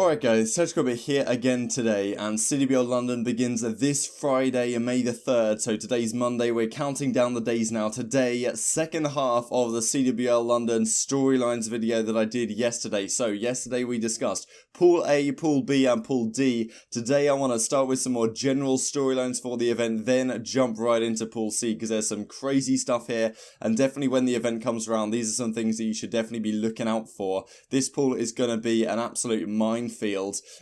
Alright guys, Skrapz Zer0 here again today, and CWL London begins this Friday, May the 3rd, so today's Monday, we're counting down the days now. Today, second half of the CWL London storylines video that I did yesterday. So yesterday we discussed Pool A, Pool B and Pool D. Today I want to start with some more general storylines for the event, then jump right into Pool C, because there's some crazy stuff here, and definitely when the event comes around, these are some things that you should definitely be looking out for. This pool is going to be an absolute minefield.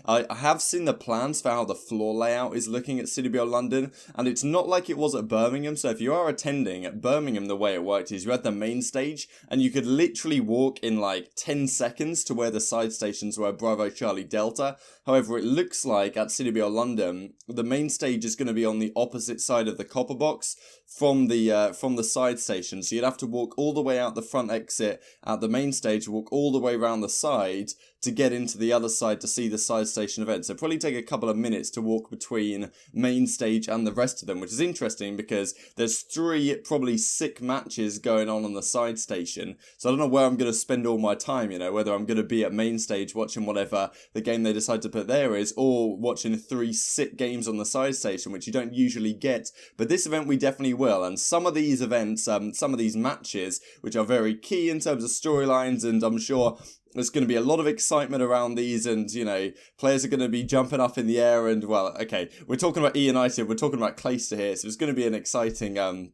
I have seen the plans for how the floor layout is looking at CWL London, and it's not like it was at Birmingham. So if you are attending at Birmingham, the way it worked is you had the main stage and you could literally walk in like 10 seconds to where the side stations were, Bravo, Charlie, Delta. However, it looks like at CWL London, the main stage is going to be on the opposite side of the copper box from the side station. So you'd have to walk all the way out the front exit at the main stage, walk all the way around the side to get into the other side to see the side station event. So probably take a couple of minutes to walk between main stage and the rest of them, which is interesting because there's 3 probably sick matches going on the side station. So I don't know where I'm going to spend all my time, you know, whether I'm going to be at main stage watching whatever the game they decide to put there is, or watching 3 sick games on the side station, which you don't usually get. But this event we definitely will, and some of these events, some of these matches, which are very key in terms of storylines, and I'm sure there's going to be a lot of excitement around these, and, you know, players are going to be jumping up in the air, and, well, okay, we're talking about United, we're talking about Clayster here, so it's going to be an exciting,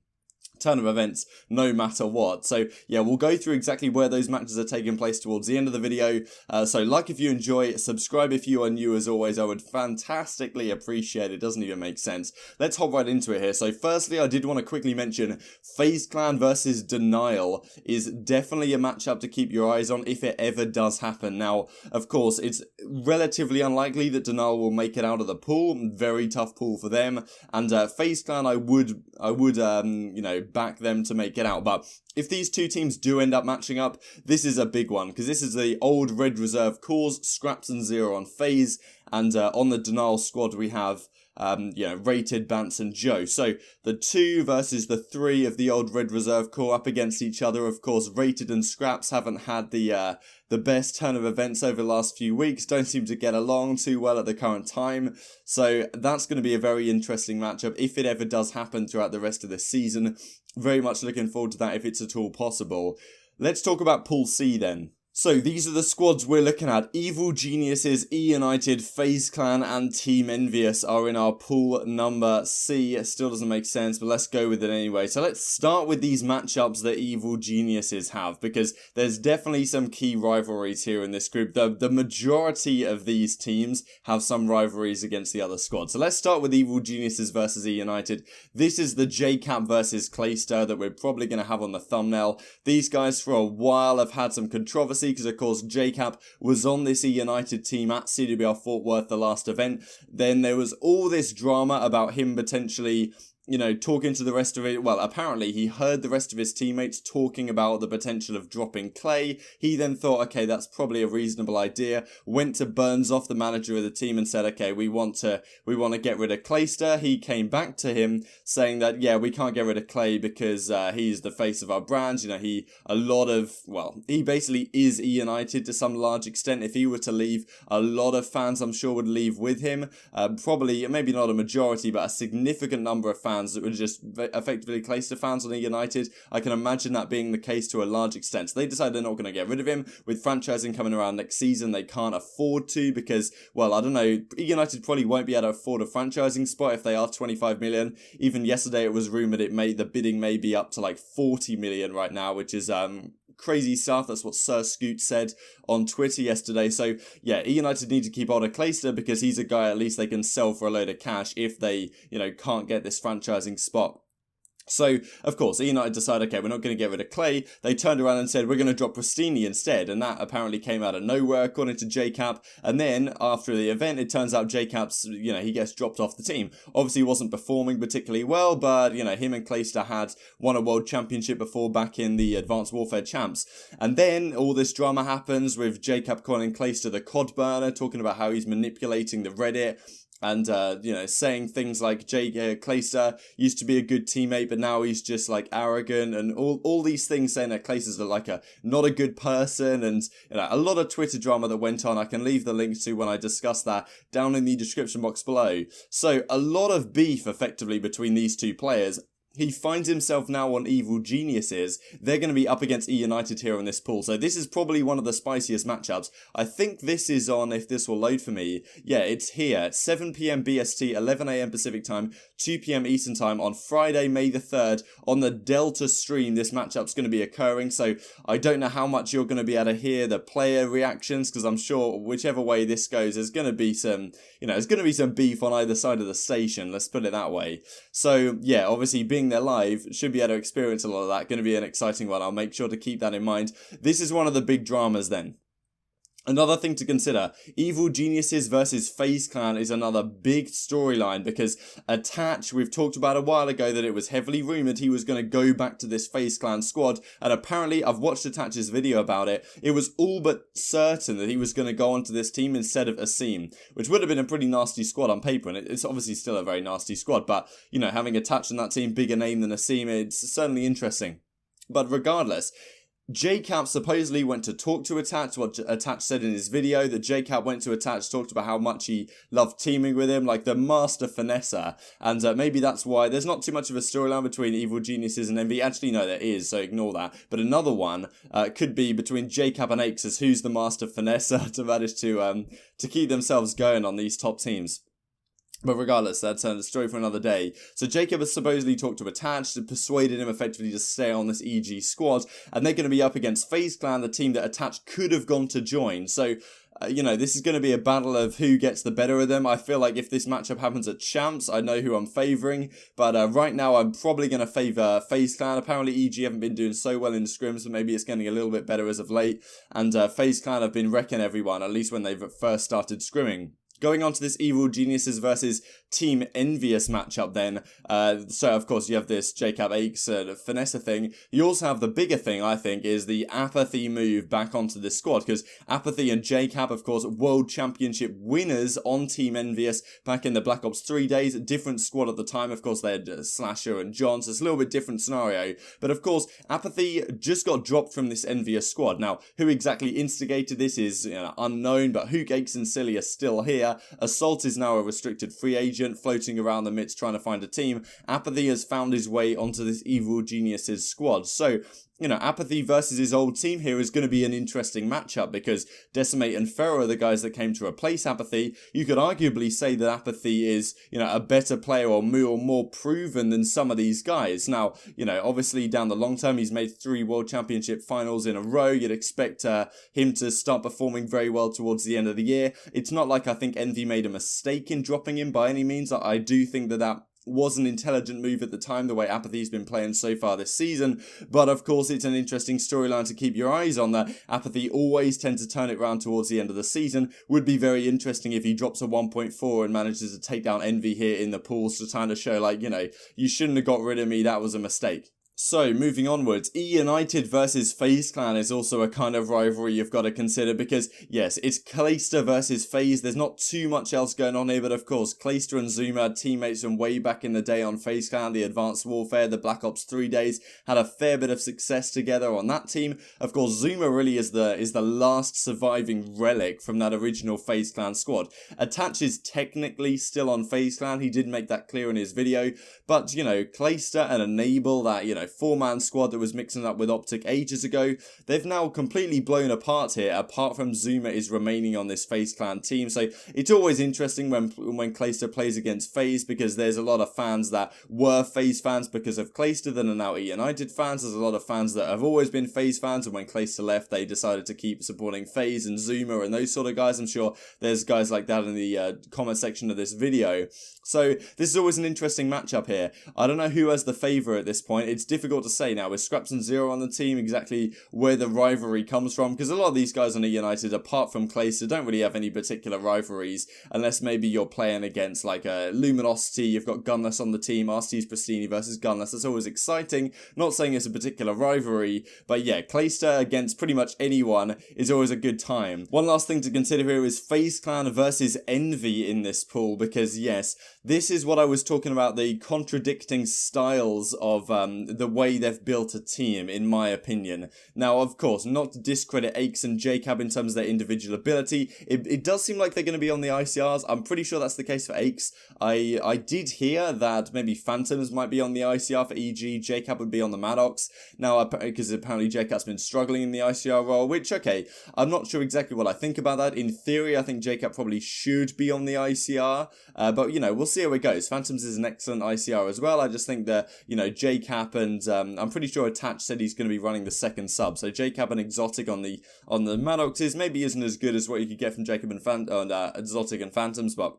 turn of events no matter what. So yeah, we'll go through exactly where those matches are taking place towards the end of the video. So like if you enjoy, subscribe if you are new. As always, I would fantastically appreciate it. Doesn't even make sense. Let's hop right into it here. So firstly, I did want to quickly mention FaZe Clan versus Denial is definitely a matchup to keep your eyes on if it ever does happen. Now, of course, it's relatively unlikely that Denial will make it out of the pool. Very tough pool for them. And FaZe Clan, I would you know, back them to make it out. But if these two teams do end up matching up, this is a big one, because this is the old Red Reserve cores, Skrapz Zer0 on FaZe, and on the Denial squad we have you know, Rated, Bance and Joe. So the 2 versus the 3 of the old Red Reserve core up against each other. Of course, Rated and Skrapz haven't had the best turn of events over the last few weeks, don't seem to get along too well at the current time. So that's going to be a very interesting matchup if it ever does happen throughout the rest of the season. Very much looking forward to that if it's at all possible. Let's talk about Pool C then. So these are the squads we're looking at. Evil Geniuses, E-United, FaZe Clan and Team Envious are in our pool number C. It still doesn't make sense, but let's go with it anyway. So let's start with these matchups that Evil Geniuses have, because there's definitely some key rivalries here in this group. The majority of these teams have some rivalries against the other squad. So let's start with Evil Geniuses versus E-United. This is the JKap versus Clayster that we're probably going to have on the thumbnail. These guys for a while have had some controversy, because of course JKap was on this E-United team at CWL Fort Worth the last event. Then there was all this drama about him potentially, you know, talking to the rest of it. Well, apparently he heard the rest of his teammates talking about the potential of dropping Clay. He then thought, okay, that's probably a reasonable idea. Went to Burns off, the manager of the team, and said, okay, we want to get rid of Clayster. He came back to him saying that, yeah, we can't get rid of Clay because he's the face of our brand. You know, he basically is E-United to some large extent. If he were to leave, a lot of fans, I'm sure, would leave with him. Probably, maybe not a majority, but a significant number of fans that were just effectively Clayster fans on E-United. I can imagine that being the case to a large extent. So they decided they're not going to get rid of him. With franchising coming around next season, they can't afford to, because, well, I don't know, E-United probably won't be able to afford a franchising spot if they are 25 million. Even yesterday it was rumoured the bidding may be up to like 40 million right now, which is crazy stuff. That's what Sir Scoot said on Twitter yesterday. So yeah, E-United need to keep hold of Clayster, because he's a guy at least they can sell for a load of cash if they, you know, can't get this franchising spot. So, of course, United decided, okay, we're not going to get rid of Clay. They turned around and said, we're going to drop Pristini instead. And that apparently came out of nowhere, according to JKap. And then, after the event, it turns out JKap's, you know, he gets dropped off the team. Obviously, he wasn't performing particularly well, but, you know, him and Clayster had won a world championship before back in the Advanced Warfare Champs. And then, all this drama happens with JKap calling Clayster the cod burner, talking about how he's manipulating the Reddit. and you know, saying things like Clayster used to be a good teammate, but now he's just like arrogant, and all these things, saying that Clayster's like not a good person, and you know, a lot of Twitter drama that went on. I can leave the links to when I discuss that down in the description box below. So a lot of beef effectively between these two players. He finds himself now on Evil Geniuses. They're going to be up against E United here in this pool. So this is probably one of the spiciest matchups. I think this is on, if this will load for me. Yeah, it's here. 7 PM BST, 11 AM Pacific time, 2 PM Eastern time on Friday, May the 3rd. On the Delta stream, this matchup's going to be occurring. So I don't know how much you're going to be able to hear the player reactions, because I'm sure whichever way this goes, there's going to be some, you know, there's going to be some beef on either side of the station. Let's put it that way. So yeah, obviously being there live, should be able to experience a lot of that. Going to be an exciting one. I'll make sure to keep that in mind. This is one of the big dramas then. Another thing to consider, Evil Geniuses versus FaZe Clan is another big storyline, because Attach, we've talked about a while ago that it was heavily rumoured he was going to go back to this FaZe Clan squad, and apparently, I've watched Attach's video about it, it was all but certain that he was going to go onto this team instead of Asim, which would have been a pretty nasty squad on paper, and it's obviously still a very nasty squad, but, you know, having Attach in that team, bigger name than Asim, it's certainly interesting. But regardless, JKap supposedly went to talk to Attach. What Attach said in his video, that JKap went to Attach, talked about how much he loved teaming with him, like the master finesser. And maybe that's why there's not too much of a storyline between Evil Geniuses and Envy. Actually, no, there is, so ignore that. But another one could be between JKap and Aches, as who's the master finesser to manage to keep themselves going on these top teams. But regardless, that's a story for another day. So JKap has supposedly talked to Attach, persuaded him effectively to stay on this EG squad, and they're going to be up against FaZe Clan, the team that Attach could have gone to join. So, you know, this is going to be a battle of who gets the better of them. I feel like if this matchup happens at Champs, I know who I'm favouring. But right now, I'm probably going to favour FaZe Clan. Apparently, EG haven't been doing so well in scrims, so maybe it's getting a little bit better as of late. And FaZe Clan have been wrecking everyone, at least when they've first started scrimming. Going on to this Evil Geniuses versus Team Envious matchup then. So, of course, you have this JKap Aches finesse thing. You also have the bigger thing, I think, is the Apathy move back onto this squad. Because Apathy and JKap, of course, World Championship winners on Team Envious back in the Black Ops 3 days. Different squad at the time. Of course, they had Slasher and John, so it's a little bit different scenario. But, of course, Apathy just got dropped from this Envious squad. Now, who exactly instigated this is unknown, but Hook, Aches, and Silly are still here. Assault is now a restricted free agent, floating around the midst trying to find a team. Apathy has found his way onto this Evil Geniuses squad. So, you know, Apathy versus his old team here is going to be an interesting matchup, because Decimate and Ferro are the guys that came to replace Apathy. You could arguably say that Apathy is, you know, a better player or more proven than some of these guys. Now, you know, obviously down the long term, he's made 3 World Championship finals in a row. You'd expect him to start performing very well towards the end of the year. It's not like I think Envy made a mistake in dropping him by any means. I do think that was an intelligent move at the time, the way Apathy's been playing so far this season. But of course, it's an interesting storyline to keep your eyes on, that Apathy always tend to turn it around towards the end of the season. Would be very interesting if he drops a 1.4 and manages to take down Envy here in the pools to kind of show, like, you know, you shouldn't have got rid of me, that was a mistake. So, moving onwards, E United versus FaZe Clan is also a kind of rivalry you've got to consider, because, yes, it's Clayster versus FaZe. There's not too much else going on here, but of course, Clayster and Zuma had teammates from way back in the day on FaZe Clan, the Advanced Warfare, the Black Ops 3 days, had a fair bit of success together on that team. Of course, Zuma really is the last surviving relic from that original FaZe Clan squad. Attach is technically still on FaZe Clan, he did make that clear in his video, but, you know, Clayster and Enable, that, you know, 4-man squad that was mixing up with Optic ages ago, they've now completely blown apart here, apart from Zuma is remaining on this FaZe Clan team. So it's always interesting when Clayster plays against FaZe, because there's a lot of fans that were FaZe fans because of Clayster that are now E United fans. There's a lot of fans that have always been FaZe fans, and when Clayster left, they decided to keep supporting FaZe and Zuma and those sort of guys. I'm sure there's guys like that in the comment section of this video. So this is always an interesting matchup here. I don't know who has the favour at this point. It's difficult difficult to say now with Skrapz Zer0 on the team exactly where the rivalry comes from, because a lot of these guys on United, apart from Clayster, don't really have any particular rivalries, unless maybe you're playing against like a Luminosity. You've got Gunless on the team, RC's Pristini versus Gunless. That's always exciting. Not saying it's a particular rivalry, but yeah, Clayster against pretty much anyone is always a good time. One last thing to consider here is FaZe Clan versus Envy in this pool, because yes, this is what I was talking about, the contradicting styles of the way they've built a team, in my opinion. Now, of course, not to discredit Aches and JKap in terms of their individual ability, it does seem like they're going to be on the ICRs. I'm pretty sure that's the case for Aches. I did hear that maybe Phantoms might be on the ICR for EG, JKap would be on the Maddox. Now, because apparently JKap's been struggling in the ICR role, which, okay, I'm not sure exactly what I think about that. In theory, I think JKap probably should be on the ICR, but, you know, we'll see how it goes. Phantoms is an excellent ICR as well. I just think that, you know, JKap and I'm pretty sure Attach said he's going to be running the second sub. So JKap and Exotic on the Maddoxes maybe isn't as good as what you could get from JKap and Exotic and Phantoms, but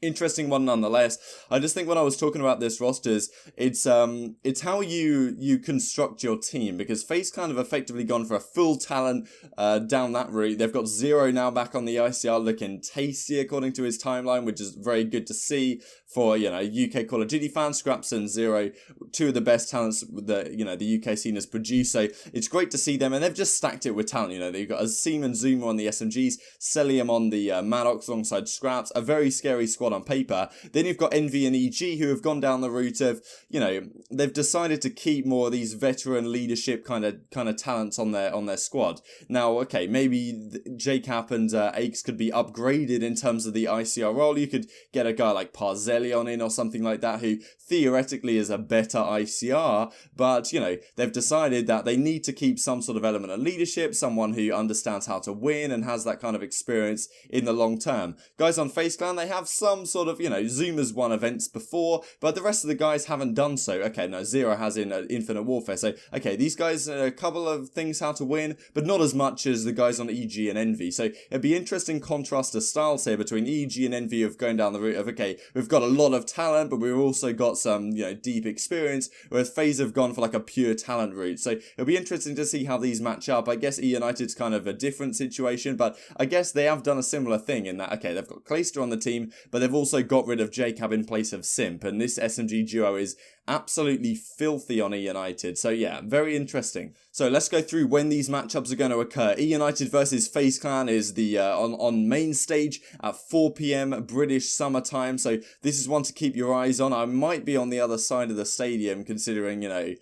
interesting one nonetheless. I just think when I was talking about this rosters, it's how you construct your team, because FaZe kind of effectively gone for a full talent down that route. They've got Zer0 now back on the ICR looking tasty according to his timeline, which is very good to see for, you know, UK Call of Duty fans. Skrapz and Zer0, two of the best talents that, you know, the UK scene has produced, so it's great to see them, and they've just stacked it with talent. You know, they've got Azim and Zuma on the SMGs, Celium on the Maddox alongside Skrapz, a very scary squad on paper. Then you've got Envy and EG who have gone down the route of, you know, they've decided to keep more of these veteran leadership kind of talents on their squad. Now, okay, maybe JKap and Aches could be upgraded in terms of the ICR role. You could get a guy like Parzelion in or something like that, who theoretically is a better ICR, but, you know, they've decided that they need to keep some sort of element of leadership, someone who understands how to win and has that kind of experience in the long term. Guys on FaZe Clan, they have some sort of, you know, Zuma's won events before, but the rest of the guys haven't done so. Okay, no, Zer0 has in Infinite Warfare, so, okay, these guys know a couple of things how to win, but not as much as the guys on EG and Envy. So it'd be interesting contrast of styles here between EG and Envy of going down the route of, okay, we've got a lot of talent, but we've also got some, you know, deep experience, whereas FaZe have gone for like a pure talent route. So it'll be interesting to see how these match up. I guess United's kind of a different situation, but I guess they have done a similar thing in that, okay, they've got Clayster on the team, but they've also got rid of JKap in place of Simp, and this SMG duo is absolutely filthy on United. So yeah, very interesting. So let's go through when these matchups are going to occur. United versus FaZe Clan is the on main stage at 4 PM British summer time. So this is one to keep your eyes on. I might be on the other side of the stadium, considering, you know,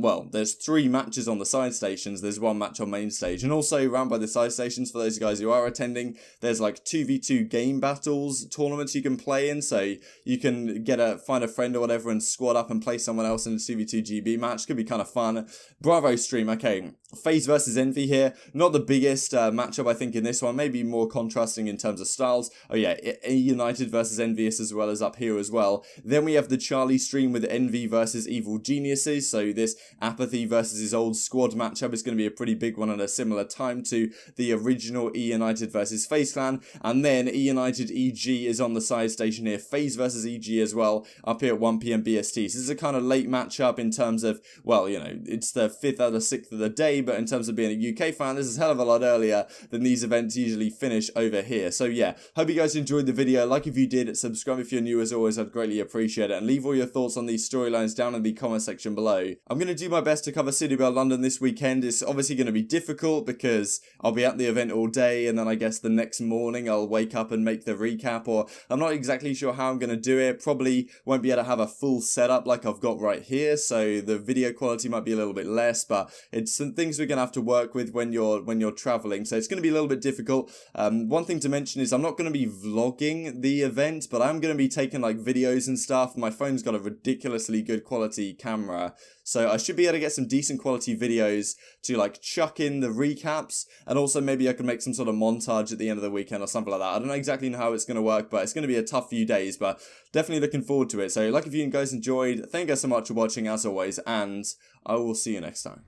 well, there's 3 matches on the side stations. There's 1 match on main stage, and also around by the side stations, for those guys who are attending, there's like 2v2 game battles tournaments you can play in. So you can find a friend or whatever and squad up and play someone else in a 2v2 GB match. Could be kind of fun. Bravo stream. Okay, FaZe versus Envy here. Not the biggest matchup, I think, in this one. Maybe more contrasting in terms of styles. Oh yeah, United versus Envious as well as up here as well. Then we have the Charlie stream with Envy versus Evil Geniuses. So this Apathy versus his old squad matchup is going to be a pretty big one at a similar time to the original United versus FaZe Clan. And then United EG is on the side station here. FaZe versus EG as well, up here at 1 PM BST. So this is a kind of late matchup in terms of, well, you know, it's the 5th out of 6th of the day, but in terms of being a UK fan, this is a hell of a lot earlier than these events usually finish over here. So yeah, hope you guys enjoyed the video. Like if you did, subscribe if you're new. As always, I'd greatly appreciate it, and leave all your thoughts on these storylines down in the comment section below. I'm going to do my best to cover CWL London this weekend. It's obviously going to be difficult because I'll be at the event all day, and then I guess the next morning I'll wake up and make the recap, or I'm not exactly sure how I'm going to do it. Probably won't be able to have a full setup like I've got right here, so the video quality might be a little bit less, but it's some things we're going to have to work with when you're traveling, so it's going to be a little bit difficult. One thing to mention is I'm not going to be vlogging the event, but I'm going to be taking like videos and stuff. My phone's got a ridiculously good quality camera, so I should be able to get some decent quality videos to like chuck in the recaps, and also maybe I can make some sort of montage at the end of the weekend or something like that. I don't know exactly how it's going to work, but it's going to be a tough few days, but definitely looking forward to it. So like if you guys enjoyed, thank you guys so much for watching as always, and I will see you next time.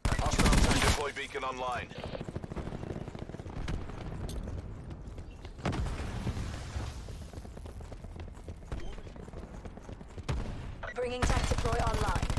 Hostile deploy beacon online. Bringing tech deploy online.